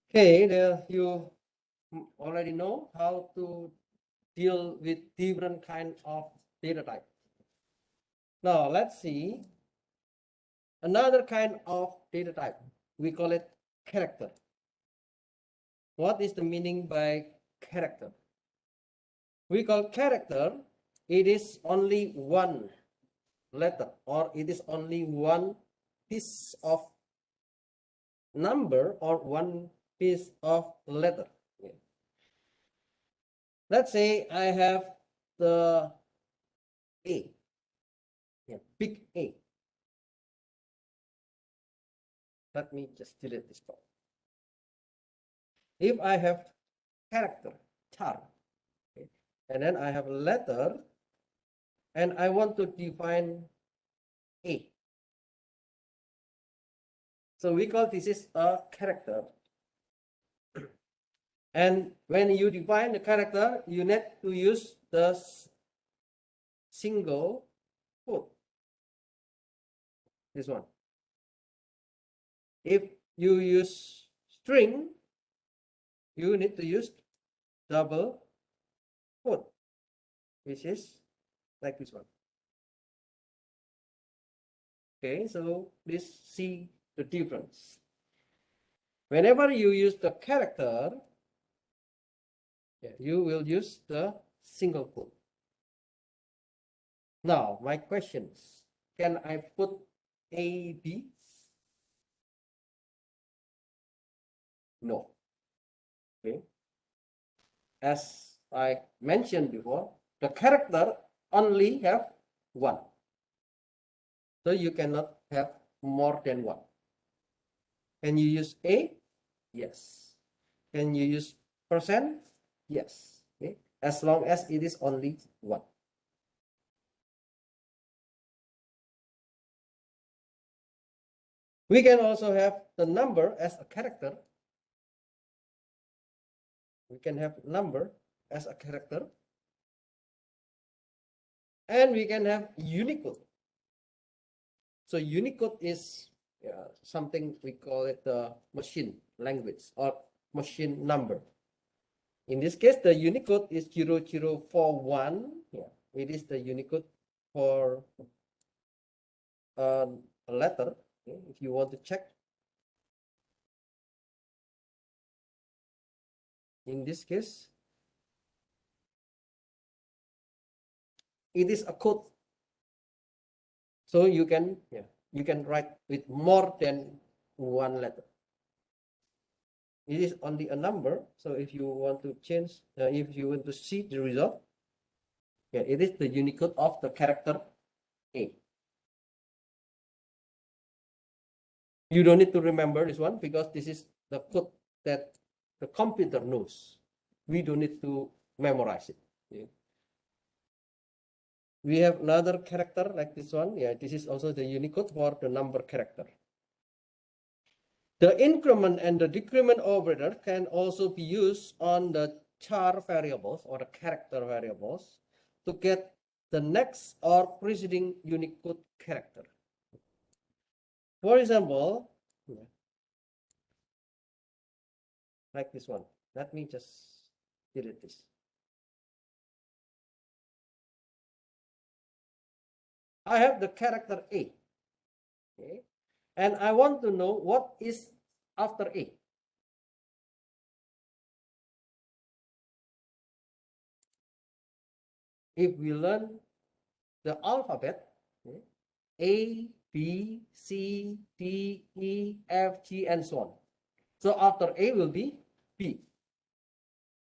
Okay, there you already know how to deal with different kind of data type. Now let's see another kind of data type. We call it character. What is the meaning by character? We call character, it is only one letter or it is only one piece of number or one piece of letter. Let's say I have the A, big A. Let me just delete this part. If I have character, char, okay, and then I have a letter, and I want to define A. So we call this is a character. And when you define the character, you need to use the single quote. This one. If you use string, you need to use double quote, which is like this one. Okay, so please see the difference. Whenever you use the character, you will use the single quote. Now, my questions, can I put A, B? No. Okay. As I mentioned before, the character only have one. So you cannot have more than one. Can you use A? Yes. Can you use percent? Yes. Okay. As long as it is only one. We can also have the number as a character. We can have number as a character. And we can have Unicode. So Unicode is something we call it the machine language or machine number. In this case, the Unicode is 0041. Yeah, it is the Unicode for a letter. Okay, if you want to check. In this case, it is a code. So you can write with more than one letter. It is only a number. So if you want to change, if you want to see the result, it is the Unicode of the character A. You don't need to remember this one because this is the code that the computer knows. We don't need to memorize it. We have another character like this one. This is also the Unicode for the number character. The increment and the decrement operator can also be used on the char variables or the character variables to get the next or preceding Unicode character. For example, like this one. Let me just delete this. I have the character A. Okay. And I want to know what is after A. If we learn the alphabet, okay, A, B, C, D, E, F, G, and so on. So after A will be B.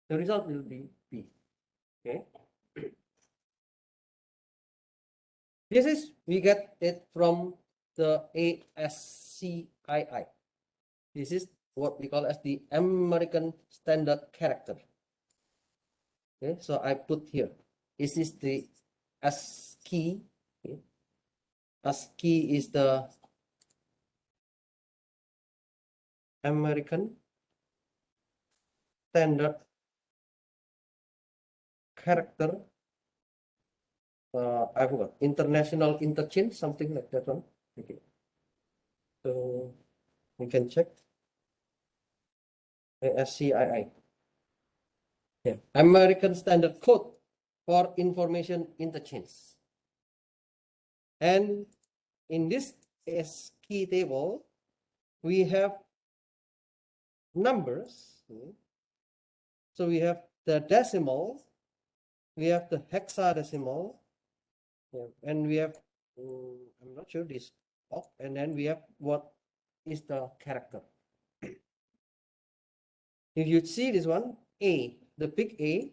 The result will be B. Okay. This is, we get it from the ASCII. This is what we call as the American Standard Character. Okay, so I put here. This is the ASCII. Okay. ASCII is the American Standard Character. I forgot, international interchange, something like that one. Okay. So we can check. ASCII. Yeah. American Standard Code for Information Interchange. And in this ASCII table, we have numbers. So we have the decimal, we have the hexadecimal, yeah, and we have, I'm not sure this, and then we have what is the character. If you see this one, A, the big A,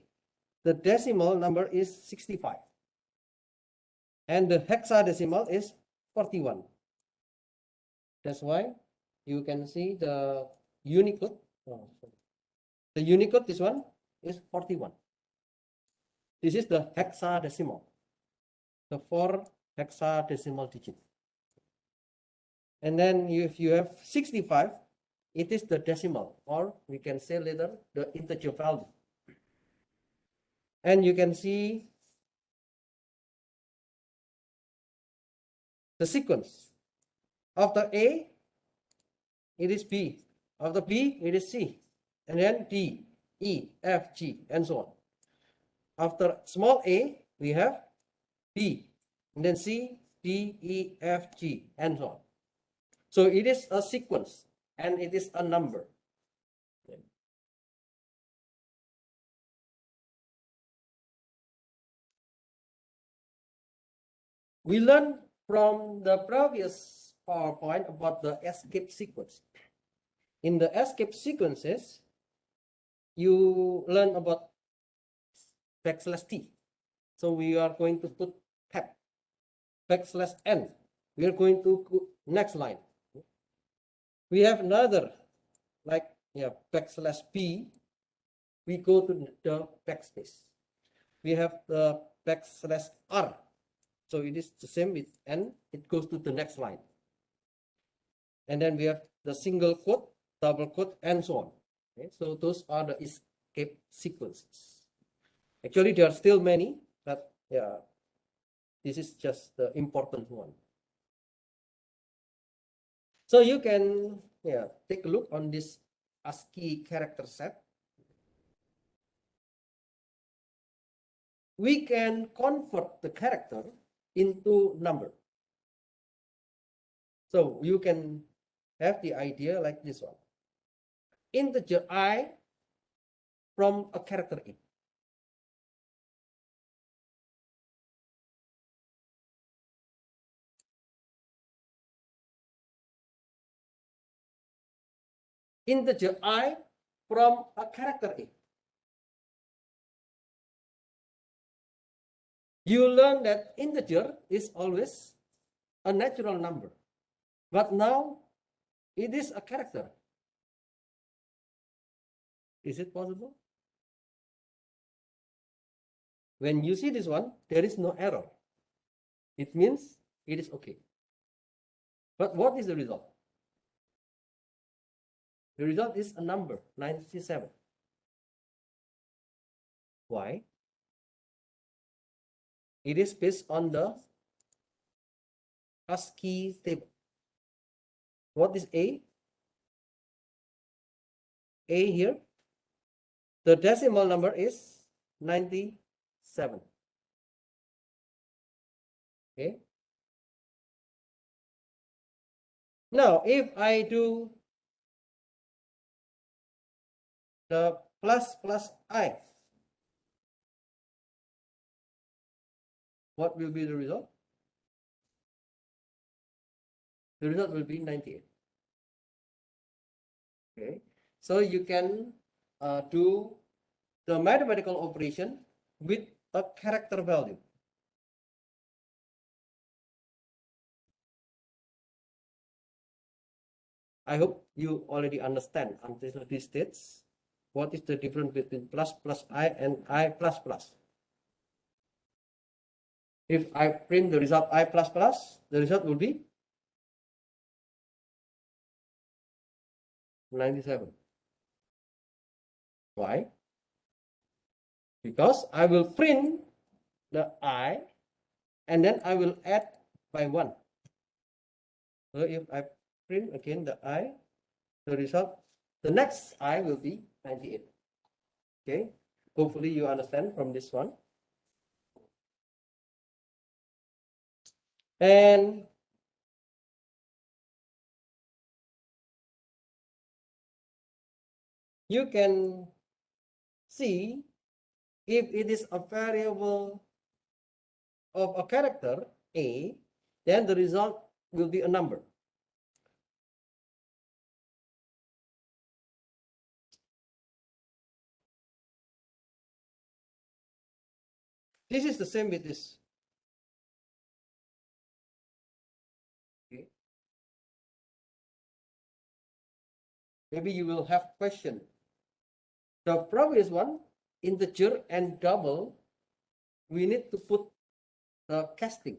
the decimal number is 65. And the hexadecimal is 41. That's why you can see the Unicode. The Unicode, this one is 41. This is the hexadecimal, the 4 hexadecimal digit. And then if you have 65, it is the decimal, or we can say later the integer value. And you can see the sequence. After A, it is B. After B, it is C. And then D, E, F, G, and so on. After small a, we have B. And then C, D, E, F, G, and so on. So it is a sequence, and it is a number. We learned from the previous PowerPoint about the escape sequence. In the escape sequences, you learn about \t. So we are going to put tab, \n. We are going to next line. We have another, like \p. We go to the backspace. We have the \r. So it is the same with n. It goes to the next line. And then we have the single quote, double quote, and so on. Okay? So those are the escape sequences. Actually, there are still many, but yeah, this is just the important one. So you can take a look on this ASCII character set. We can convert the character into number. So you can have the idea like this one. Integer I from a character A. Integer I from a character A. You learn that integer is always a natural number, but now it is a character. Is it possible? When you see this one, there is no error. It means it is okay. But what is the result? The result is a number, 97. Why? It is based on the ASCII table. What is A? A here. The decimal number is 97. Okay. Now, if I do the plus I, what will be the result? The result will be 98. Okay. So you can do the mathematical operation with a character value. I hope you already understand until this stage what is the difference between plus I and I plus plus. If I print the result I plus plus, the result will be 97. Why? Because I will print the I and then I will add by 1. So if I print again the I, the result the next I will be 98. Okay, hopefully you understand from this one. And you can see if it is a variable of a character A, then the result will be a number. This is the same with this. Okay. Maybe you will have question. The previous one, integer and double, we need to put the casting.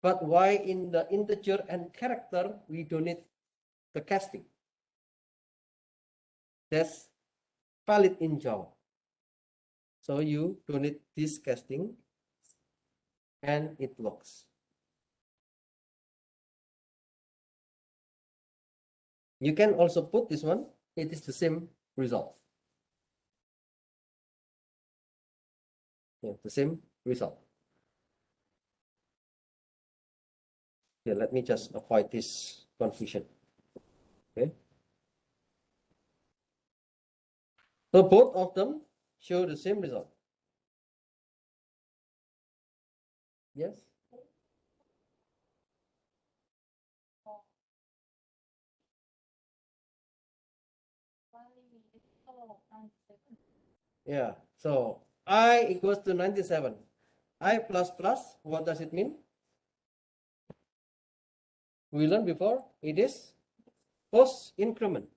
But why in the integer and character, we don't need the casting? That's valid in Java. So you don't need this casting and it works. You can also put this one, it is the same result. Yeah, the same result. Yeah, let me just avoid this confusion. Okay. So both of them show the same result. Yes. Yeah. So I equals to 97. I plus plus, what does it mean? We learned before, it is post increment.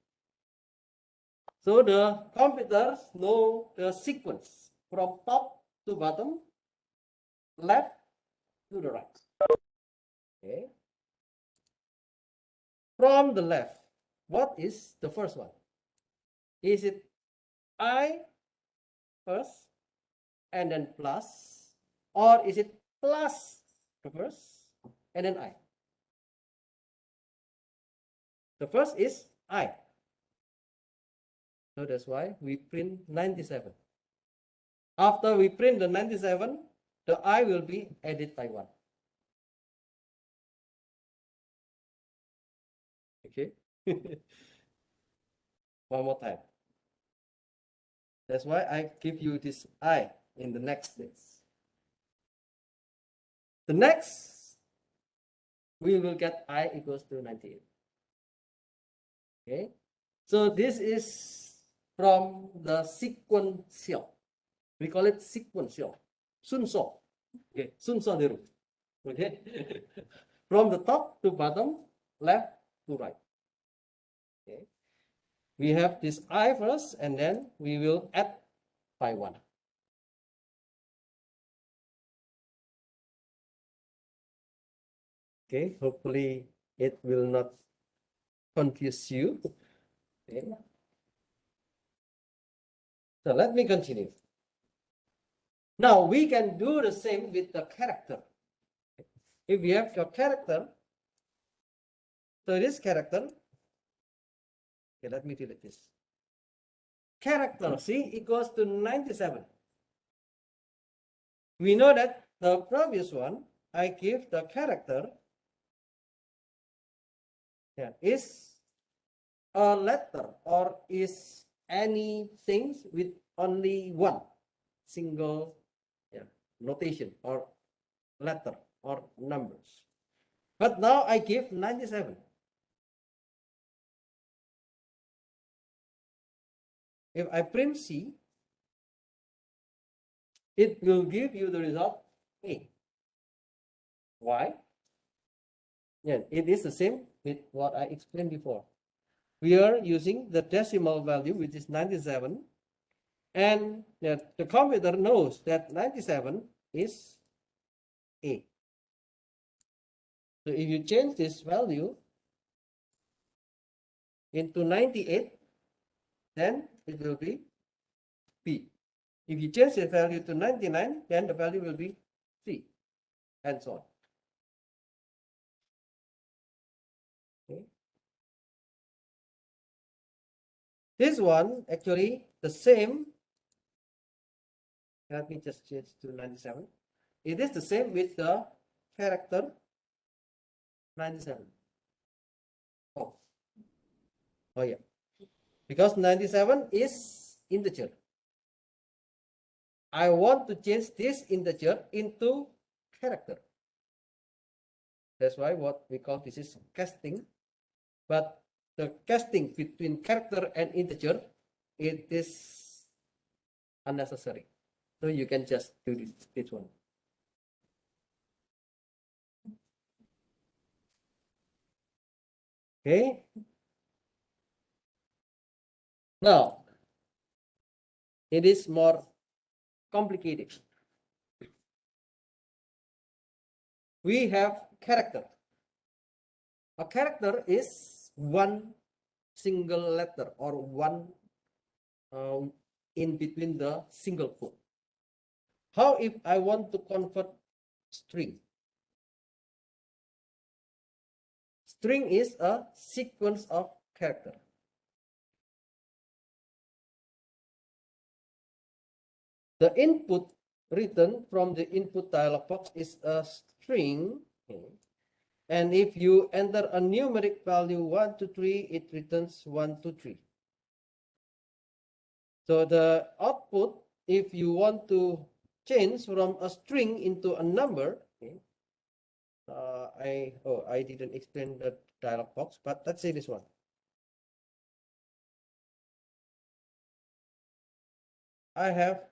So the computers know the sequence from top to bottom, left to the right. Okay. From the left, what is the first one? Is it I first and then plus, or is it plus the first and then I? The first is I. So that's why we print 97. After we print the 97, the I will be added by 1. Okay. One more time. That's why I give you this I in the next days. The next, we will get I equals to 98. Okay. So this is from the sequential. We call it sequential. Sunso. Okay. Sunso diru. Okay. From the top to bottom, left to right. Okay. We have this I first, and then we will add by 1. Okay. Hopefully it will not confuse you. Okay. So let me continue. Now we can do the same with the character. If we have your character, so this character, okay, let me delete this. Character C equals to 97. We know that the previous one, I give the character, yeah, is a letter or is anything with only one single, yeah, notation or letter or numbers. But now I give 97. If I print C, it will give you the result A. Why? Yeah, it is the same with what I explained before. We are using the decimal value, which is 97, and the computer knows that 97 is A. So if you change this value into 98, then it will be B. If you change the value to 99, then the value will be C, and so on. Okay. This one actually the same. Let me just change to 97. It is the same with the character 97. Oh, oh yeah. Because 97 is integer. I want to change this integer into character. That's why what we call this is casting. But the casting between character and integer, it is unnecessary. So you can just do this one. Okay. Now, it is more complicated. We have character. A character is one single letter or one in between the single quote. How if I want to convert string? String is a sequence of character. The input written from the input dialog box is a string. Okay. And if you enter a numeric value 1 to 3, it returns 1 to 3. So the output, if you want to change from a string into a number, okay, I didn't explain the dialog box, but let's say this one. I have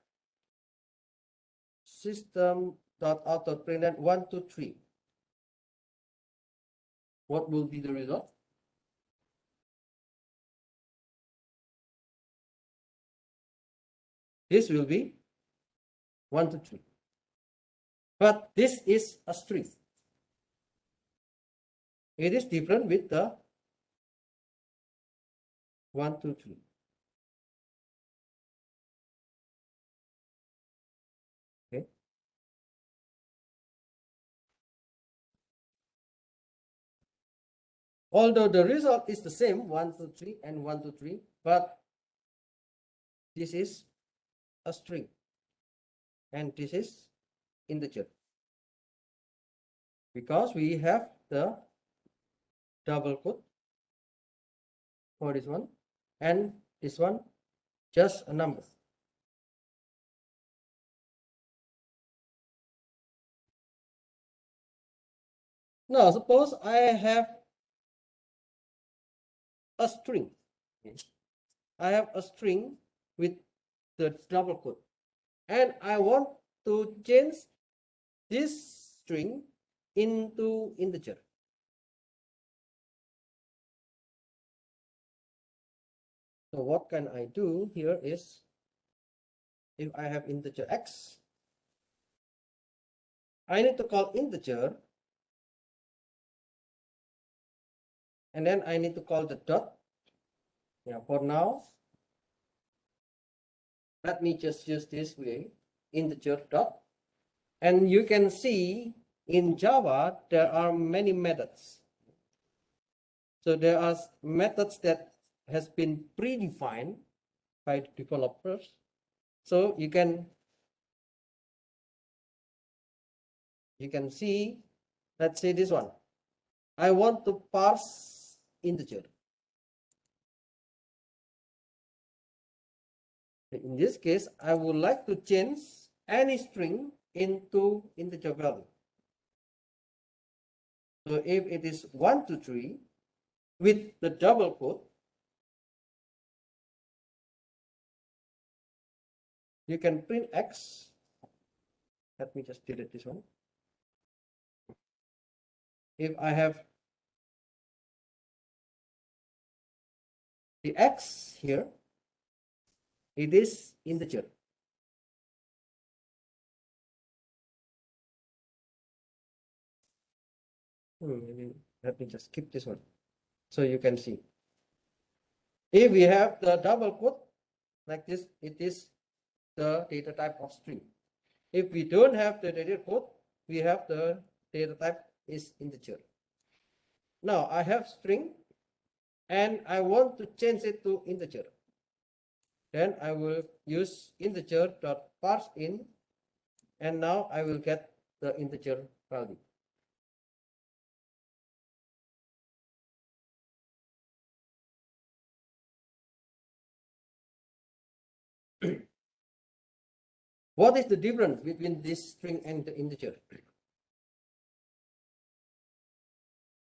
system.out.println 1 to 3. What will be the result? This will be 1 to 3. But this is a string. It is different with the 1 to 3. Okay. Although the result is the same 1 to 3 and 1 to 3, but this is a string and this is integer, because we have the double quote for this one and this one just a number. Now suppose I have a string. I have a string with the double quote and I want to change this string into integer. So what can I do here is, if I have integer x, I need to call integer and then I need to call the dot. Yeah, for now, let me just use this way, integer dot. And you can see in Java, there are many methods. So there are methods that has been predefined by the developers. So you can see, let's say this one. I want to parse integer. In this case, I would like to change any string into integer value. So if it is 1 to 3 with the double quote, you can print x. Let me just delete this one. If I have the x here, it is integer. Let me just skip this one so you can see. If we have the double quote like this, it is the data type of string. If we don't have the data quote, we have the data type is integer. Now I have string and I want to change it to integer. then I will use integer dot parse in, and now I will get the integer value. What is the difference between this string and the integer?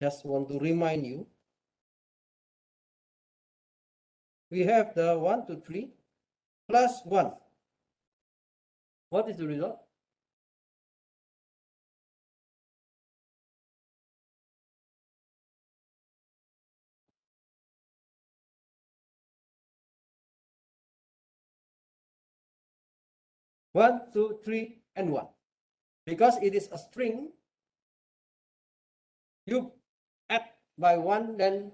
Just want to remind you. We have the 1, 2, 3 plus 1. What is the result? One, two, three, and 1. Because it is a string, you add by 1, then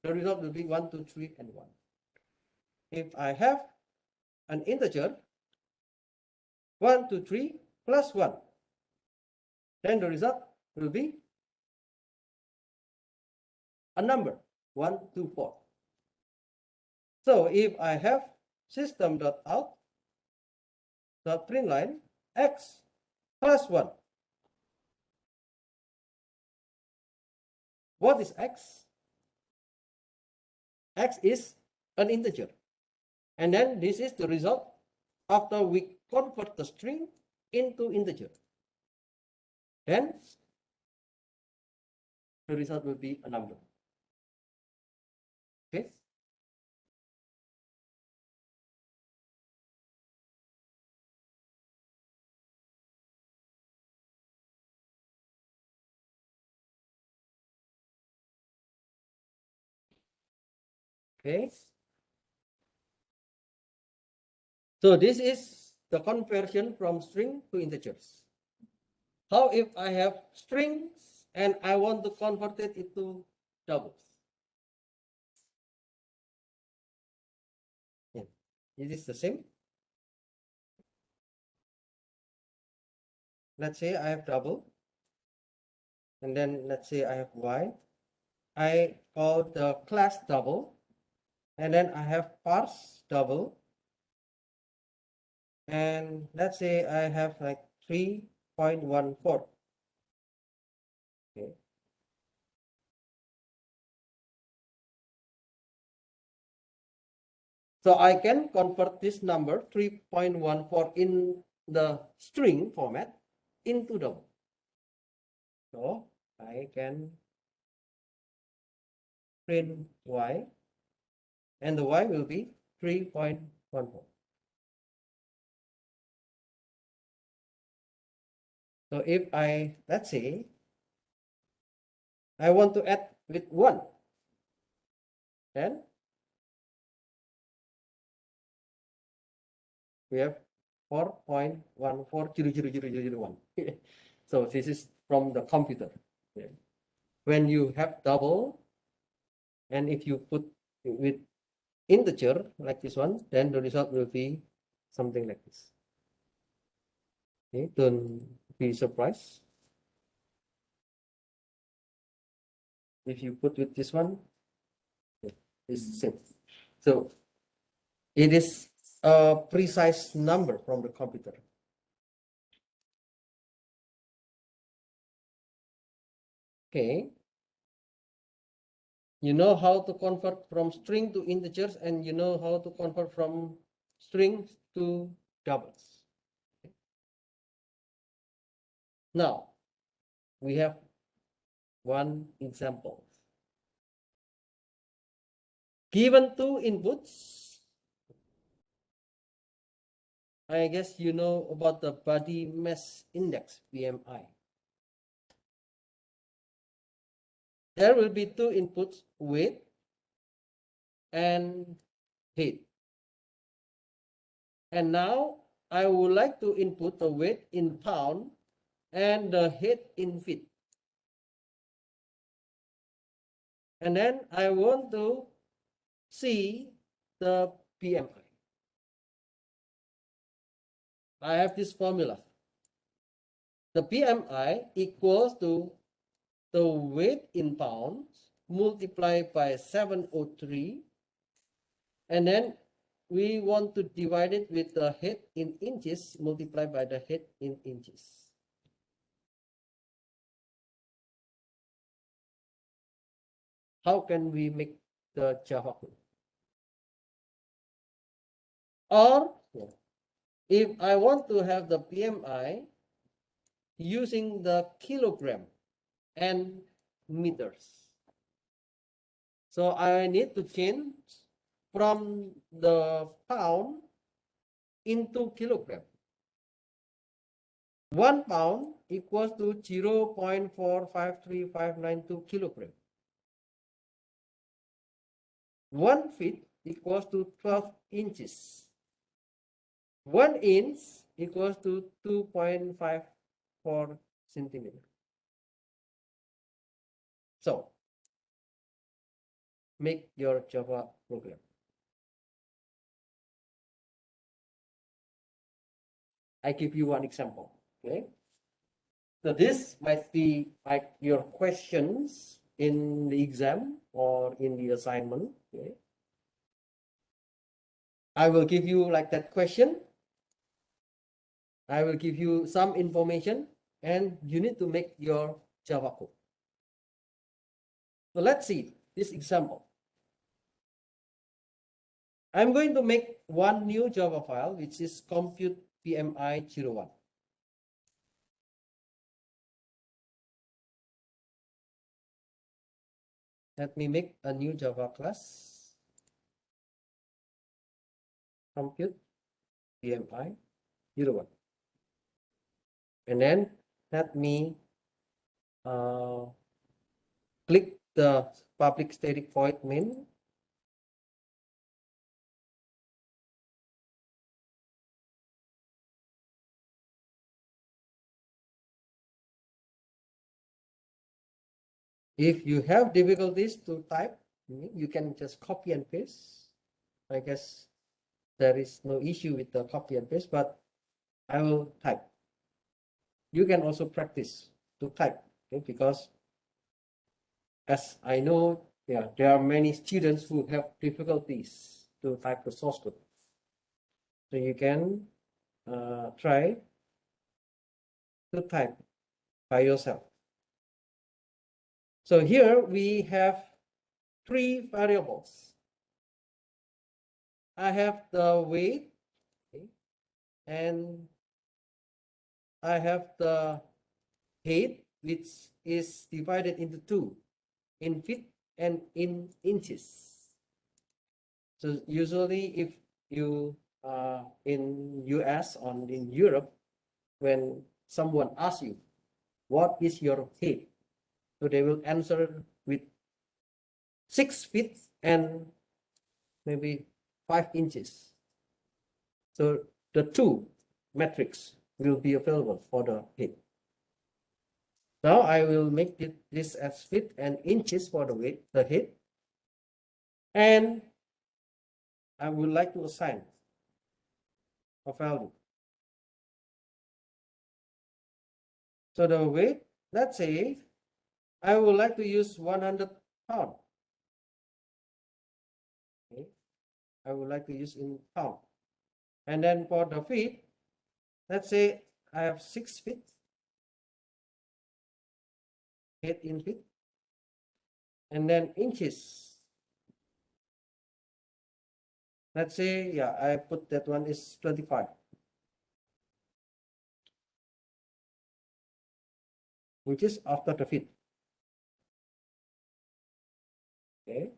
the result will be 1, 2, 3, and 1. If I have an integer, 1, 2, 3 plus 1, then the result will be a number, 1, 2, 4. So if I have system.out.println x plus 1. What is x? X is an integer. And then this is the result after we convert the string into integer. Then the result will be a number. Okay. Okay. So this is the conversion from string to integers. How if I have strings and I want to convert it into doubles? Yeah. It is the same. Let's say I have double, and then let's say I have y. I call the class double, and then I have parse double, and let's say I have like 3.14. Okay. So I can convert this number 3.14 in the string format into double. So I can print y, and the y will be 3.14. So if I, let's say, I want to add with 1, then we have 4.14000001. So this is from the computer. Yeah. When you have double, and if you put with integer like this one, then the result will be something like this. Okay, don't be surprised if you put with this one. It's the same. So it is a precise number from the computer. Okay. You know how to convert from string to integers, and you know how to convert from strings to doubles. Now, we have one example. Given two inputs, I guess you know about the body mass index, BMI. There will be two inputs, weight and height. And now I would like to input the weight in pound and the height in feet. And then I want to see the BMI. I have this formula. The BMI equals to the weight in pounds multiplied by 703, and then we want to divide it with the head in inches multiplied by the head in inches. How can we make the Java code? Or if I want to have the PMI using the kilogram and meters. So I need to change from the pound into kilogram. 1 pound equals to 0.453592 kilogram. 1 feet equals to 12 inches. 1 inch equals to 2.54 centimeter. So make your Java program. I give you one example. Okay. So this might be like your questions in the exam or in the assignment. Okay. I will give you like that question. I will give you some information and you need to make your Java code. So let's see this example. I'm going to make one new Java file, which is compute PMI01. Let me make a new Java class, compute PMI01. And then let me click the public static void main. If you have difficulties to type, you can just copy and paste. I guess there is no issue with the copy and paste, but I will type. You can also practice to type, okay? Because as I know, there are many students who have difficulties to type the source code. So you can try to type by yourself. So here we have 3 variables. I have the weight, okay, and I have the height, which is divided into 2, in feet and in inches. So usually if you in US or in Europe, when someone asks you, what is your height? So they will answer with 6 feet and maybe 5 inches. So the 2 metrics will be available for the height. Now I will make this as feet and inches for the height. And I would like to assign a value. So the weight, let's say I would like to use 100 pound. Okay. I would like to use in pound. And then for the feet, let's say I have 6 feet, height in feet. And then inches. Let's say, yeah, I put that one is 25. Which is after the feet. Okay.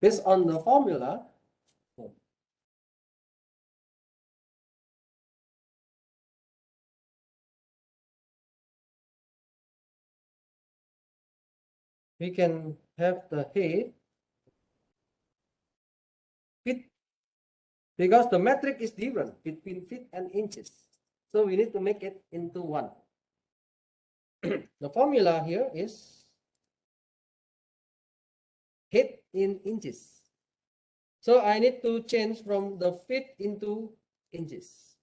Based on the formula, we can have the height feet, because the metric is different between feet and inches. So we need to make it into 1. The formula here is height in inches. So I need to change from the feet into inches.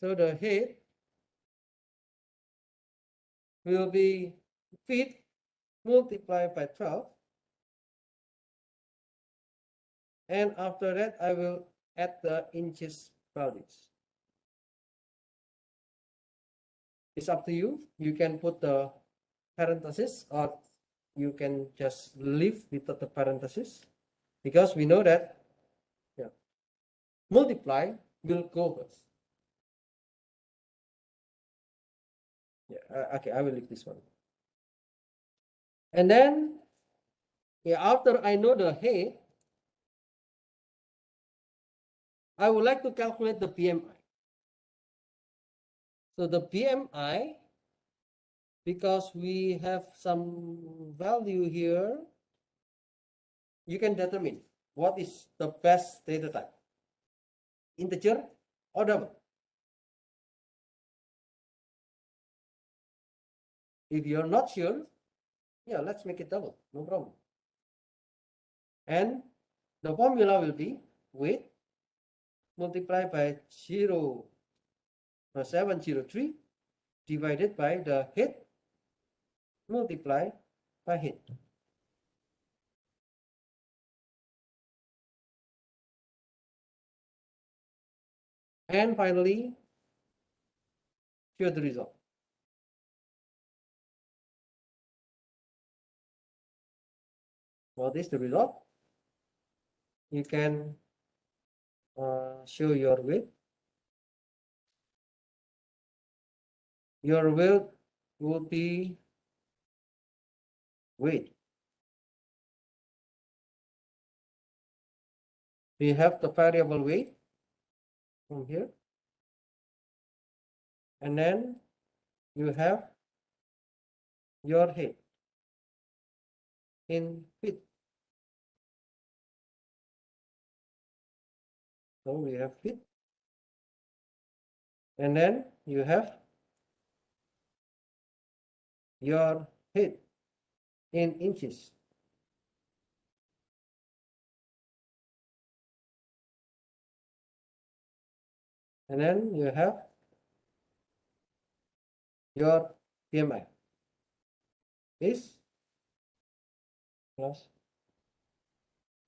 So the height will be feet multiplied by 12. And after that, I will add the inches values. It's up to you. You can put the parenthesis or you can just leave without the parenthesis, because we know that multiply will go first. Okay, I will leave this one. And then after I know the head, I would like to calculate the PMI. So the PMI, because we have some value here, you can determine what is the best data type, integer or double. If you're not sure, let's make it double, no problem. And the formula will be weight multiplied by 0.703 divided by the head multiplied by head. And finally, here's the result. What is the result? You can show your weight. Your weight will be weight. We have the variable weight from here. And then you have your head in feet. So we have feet. And then you have your head in inches. And then you have your PMI is plus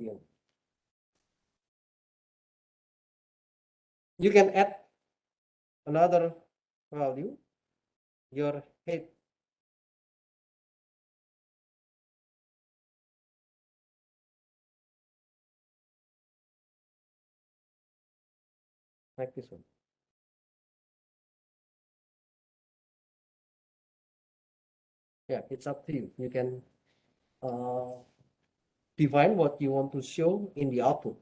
PMI. You can add another value, your head. Like this one. Yeah, it's up to you. You can define what you want to show in the output.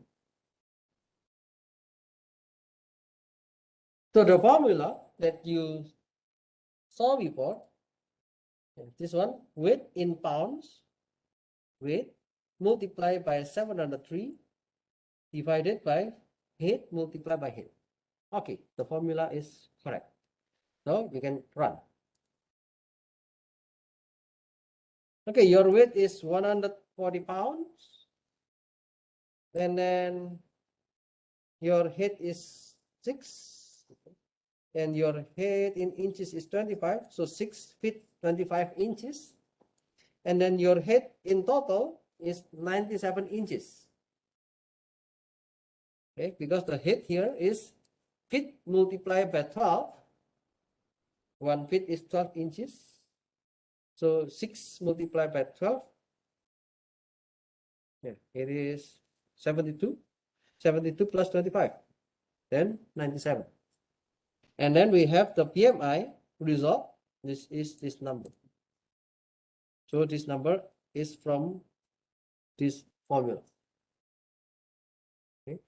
So the formula that you saw before, this one, weight in pounds, weight multiplied by 703 divided by head multiplied by head. Okay, the formula is correct. So you can run. Okay, your weight is 140 pounds. And then your head is 6. And your head in inches is 25. So 6 feet 25 inches. And then your head in total is 97 inches. Okay, because the head here is feet multiplied by 12. 1 feet is 12 inches. So 6 multiplied by 12. Yeah, it is 72. 72 plus 25. Then 97. And then we have the PMI result. This is this number. So this number is from this formula. Okay.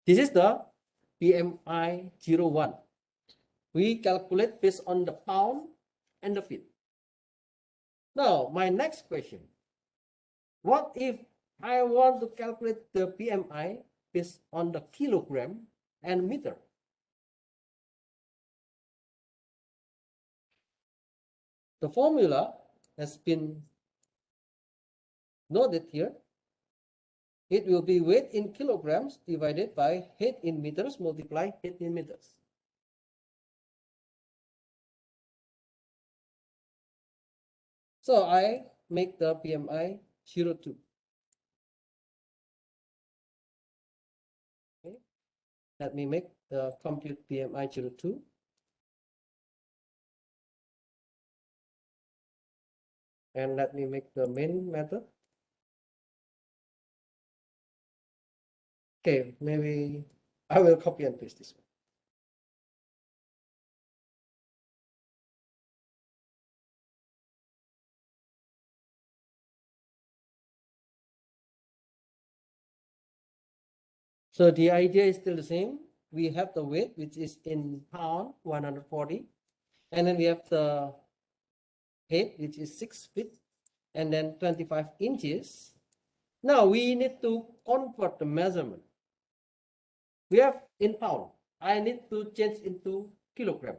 This is the PMI 01. We calculate based on the pound and the feet. Now, my next question. What if I want to calculate the PMI based on the kilogram and meter? The formula has been noted here. it will be weight in kilograms divided by height in meters multiply height in meters. So I make the PMI 02. Okay. Let me make the compute PMI 02. And let me make the main method. Okay, maybe I will copy and paste this one. So the idea is still the same. We have the weight, which is in pound, 140. And then we have the height, which is 6 feet, and then 25 inches. Now we need to convert the measurement. We have in pound. I need to change into kilogram.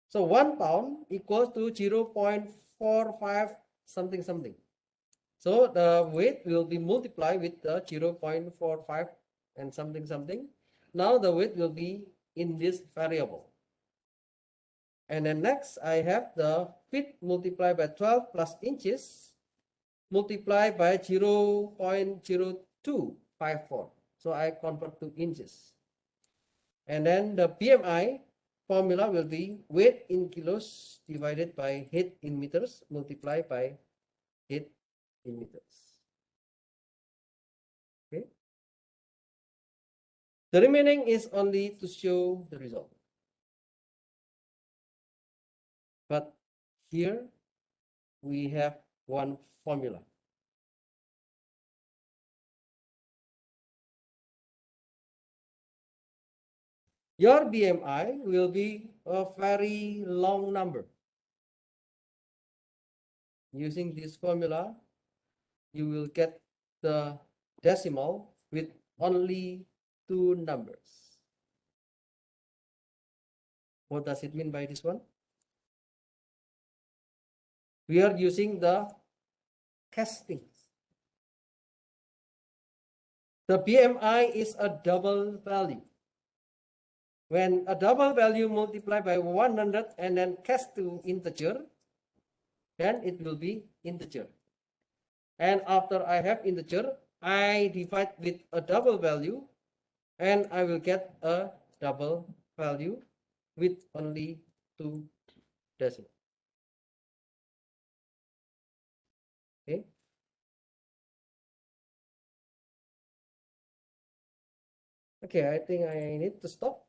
So 1 pound equals to 0.45 something something. So the weight will be multiplied with the 0.45 and something something. Now the weight will be in this variable. And then next I have the feet multiplied by 12 plus inches multiplied by 0.0254. So I convert to inches. And then the PMI formula will be weight in kilos divided by height in meters multiplied by height in meters. Okay. The remaining is only to show the result. But here we have one formula. Your BMI will be a very long number. Using this formula, you will get the decimal with only 2 numbers. What does it mean by this one? We are using the castings. The BMI is a double value. When a double value multiplied by 100 and then cast to integer, then it will be integer. And after I have integer, I divide with a double value and I will get a double value with only 2 decimals. Okay. Okay, I think I need to stop.